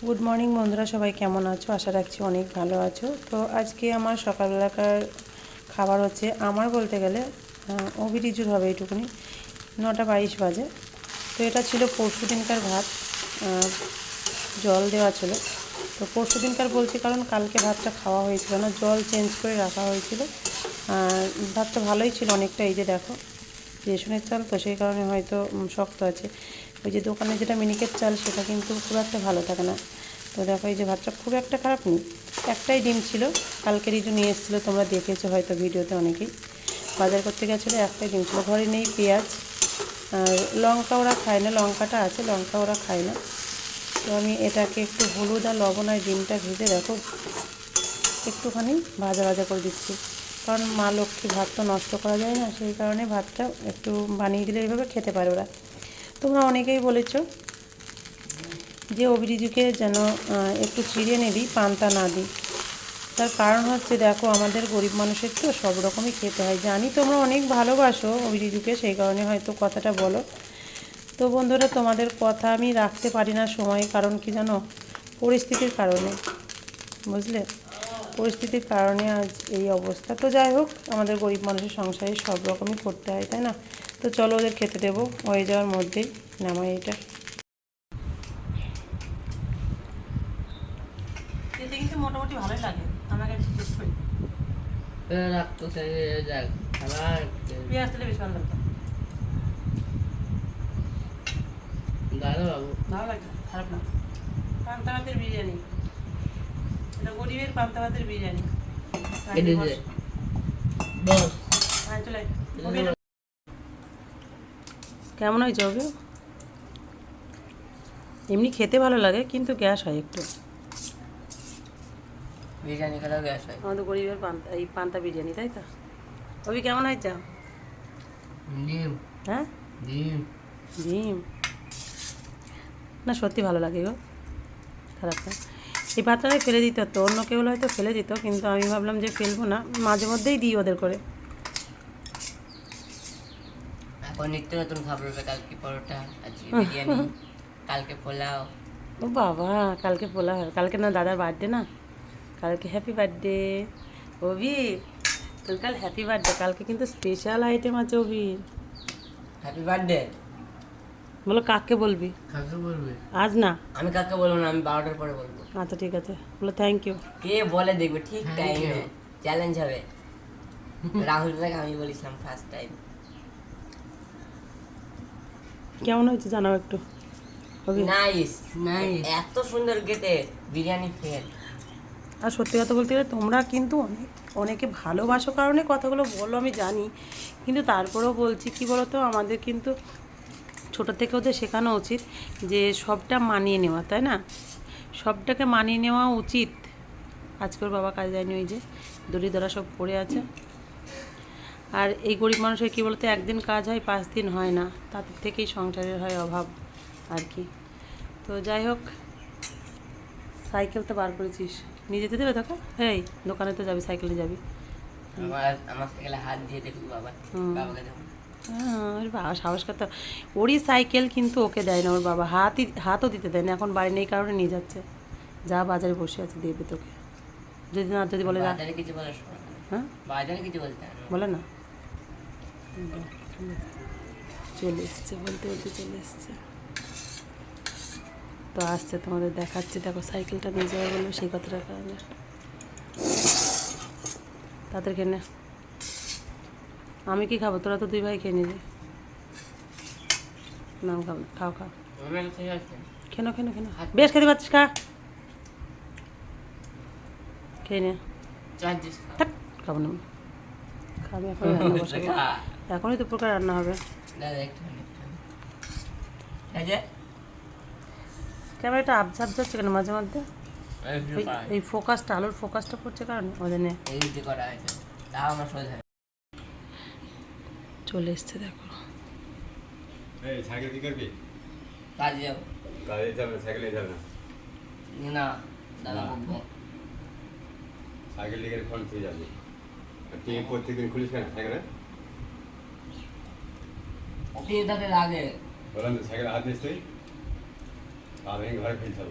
Good morning বন্ধুরা, সবাই কেমন আছো? আশা রাখছি অনেক ভালো আছো। তো আজকে আমার সকালবেলাকার খাবার হচ্ছে, আমার বলতে গেলে অভিরিজুর হবে এইটুকুনি, 9:22 বাজে। তো এটা ছিল পরশু দিনকার ভাত, জল দেওয়া ছিল। তো পরশু দিনকার বলছি কারণ কালকে ভাতটা খাওয়া হয়েছিল না, জল চেঞ্জ করে রাখা হয়েছিল। ভাতটা ভালোই ছিল অনেকটা, এই যে দেখো রেশনের চাল তো সেই কারণে হয়তো শক্ত আছে। ওই যে দোকানে যেটা মিনিকেট চাল সেটা কিন্তু খুব একটা ভালো থাকে না। তো দেখো এই যে ভাতটা খুব একটা খারাপ নেই। একটাই ডিম ছিল, কালকে রিজু নিয়ে এসেছিলো, তোমরা দেখেছো হয়তো ভিডিওতে অনেকেই। বাজার করতে গেছিলো, একটাই ডিম ছিল, ঘরে নেই পেঁয়াজ আর লঙ্কা, ওরা খায় না, লঙ্কাটা আছে, লঙ্কা ওরা খায় না। তো আমি এটাকে একটু হলুদ আর লবণ আর ডিমটা ভেজে দেখো একটুখানি ভাজা ভাজা করে দিচ্ছি, কারণ মা লক্ষ্মী ভাত তো নষ্ট করা যায় না, সেই কারণে ভাতটা একটু বানিয়ে দিলে এইভাবে খেতে পারে ওরা। তোমরা অনেকেই বলেছো যে অভিরিজুকে যেন একটু চিড়ে নিবি, পান্তা না দিই। তার কারণ হচ্ছে দেখো আমাদের গরিব মানুষের তো সব রকমই খেতে হয়, জানি তোমরা অনেক ভালোবাসো অভিরিজুকে, সেই কারণে হয়তো কথাটা বলো। তো বন্ধুরা, তোমাদের কথা আমি রাখতে পারি না সময়, কারণ কি জানো, পরিস্থিতির কারণে, বুঝলে, পরিস্থিতির কারণে আজ এই অবস্থা। তো যাই হোক, আমাদের গরিব মানুষের সংসারে সব রকমই করতে হয়, তাই না? তো চলো ওদের খেতে দেবো, হয়ে যাওয়ার মধ্যেই নামাই এটা। খেতে কিন্তু মোটামুটি ভালোই লাগে আমাকে, শেষ করি পেঁয়াজ দিলে বেশি ভালো লাগতো। ভালো লাগছে, খারাপ না। পান্তা ভাতের বিরিয়ানি, এটা গরিবের পান্তা ভাতের বিরিয়ানি। কেমন হয়েছে হবে? এমনি খেতে ভালো লাগে কিন্তু গ্যাস হয় একটু, বিরিয়ানি খেলেও গ্যাস হয়। আমাদের গরিবের পান্তা, এই পান্তা বিরিয়ানি, তাই তো? অভি কেমন হয়েছে? ডিম। হ্যাঁ, ডিম। ডিম না, সত্যি ভালো লাগে গো, খারাপ না। এই পাত্রটাই ফেলে দিতে হতো, অন্য কেউ হয়তো ফেলে দিত, কিন্তু আমি ভাবলাম যে ফেলবো না, মাঝে মধ্যেই দিই ওদের করে। এখন নিত্য নতুন খাবার হবে, কালকে পরোটা, আজকে বিরিয়ানি, কালকে পোলাও। ও বাবা, কালকে পোলা হয়? কালকে না দাদার বার্থডে না, কালকে হ্যাপি বার্থডে অভি, তোর কাল হ্যাপি বার্থডে, কালকে কিন্তু স্পেশাল আইটেম আছে অভির। Happy birthday. বলো কাকে বলবি? কাকে বলবে? আজ না, আমি কাকে বলবো না, আমি 12টার পরে বলবো। আচ্ছা ঠিক আছে, বলো থ্যাংক ইউ। কে বলে দেখবে ঠিক টাইমে, চ্যালেঞ্জ হবে। রাহুল ভাই আমি বলেছিলাম ফার্স্ট টাইম। কেমন হয়েছে জানাও একটু অভি? নাইস নাইস, এত সুন্দর গেটে বিরিয়ানি ফেল। আর সত্যি কথা বলতে গেলে তোমরা কিন্তু অনেকে ভালোবাসো কারণে কথাগুলো বলো, আমি জানি, কিন্তু তারপরেও বলছি কি বলো তো, আমাদের কিন্তু ছোটো থেকে ওদের শেখানো উচিত যে সবটা মানিয়ে নেওয়া, তাই না? সবটাকে মানিয়ে নেওয়া উচিত। আজকে ওর বাবা কাজে যায়নি, ওই যে দড়ি সব পড়ে আছে। আর এই গরিব মানুষের কী বলতে, একদিন কাজ হয় 5 দিন হয় না, তাদের থেকেই সংসারের হয় অভাব আর কি। তো যাই হোক, সাইকেল তো বার করেছিস, নিয়ে যেতে দেবে তোকে? এই দোকানে তো যাবি, সাইকেলে যাবি? আমার সাইকেলে হাত দিয়ে দেখুক বাবা, বাবাকে দেখুন। হ্যাঁ, ওর বাবা সাহস করতে, ওরই সাইকেল কিন্তু ওকে দেয় না ওর বাবা, হাতও দিতে দেয় না, এখন বাড়ি নেই কারণে নিয়ে যাচ্ছে। যা বাজারে বসে আছে দেবে তোকে, যদি বলে বাজারে কিছু বলার সময় নেই। হ্যাঁ, বাজারে কিছু বলতে হয় না। বলে না, চলে এসছে, বলতে বলতে চলে এসছে। তো আসছে, তোমাদের দেখাচ্ছে, দেখো সাইকেলটা নিয়ে যাওয়া বললো সেই কথাটার কারণে। তাদের কেনে আমি কি খাবো, তোরা তো 2 ভাই খেয়ে নিবি। নাম খাও, খাও খাও, কেন কেন কেন, বেশ খেতে পাচ্ছিস, খা, খেয়ে নে। থাক, খাবো না, খাবি এখন, রান্না বসাবো, এখনই তো প্রকার রান্না হবে। ক্যামেরাটা আবঝা যাচ্ছে কেন মাঝে মধ্যে? এই ফোকাসটা, আলোর ফোকাসটা পড়ছে কারণ ওই জন্য চলে এসছে। দেখো সাইকেল কি করবি? কাজে যাবো। কাজে যাবে, সাইকেলে যাবে না দাদা বলবো সাইকেল লিখে ফোন পেয়ে যাবে। তুই প্রত্যেকদিন খুলিস কেন সাইকেলে? তাকে লাগে বললাম তো সাইকেল হাত দিস তুই, পা ভেঙে ঘরে ফেলতে হবে।